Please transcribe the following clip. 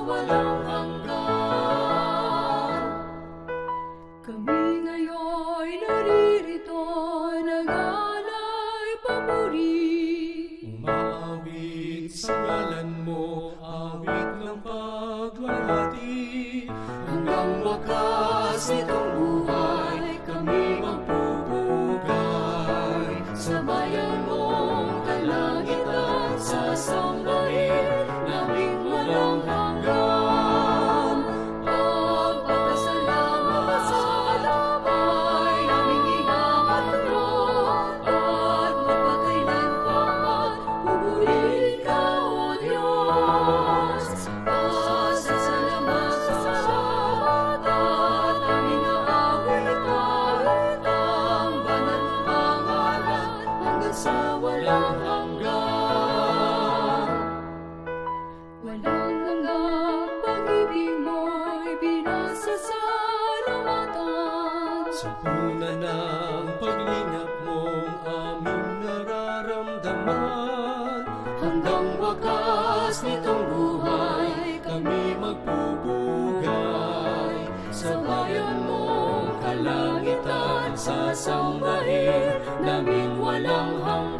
walang hanggan. Kami ngayon'y naririto, nag-aalay papuri. Umaawit sa ngalan mo, awit ng pagluwalhati. Hanggang wakas nitong buhay, kami magpupugay. Sa bayan mong kalangitan, sasambahin naming walang hanggan. Pagpapasalamat sa damay naming ipapatuloy, at magpakailanman pupurihin ka, O Diyos. Pasasalamat sa at aming aawitan ang banal na pangalan hanggang sa walang hanggan. Walang hanggang pag-ibig mo'y pinasasalamatan. Sa puna ng paglingap mong aming nararamdaman. Hanggang wakas nitong buhay, Kami magpupugay sa bayan mong kalangitan, sasambahin naming walang hanggan.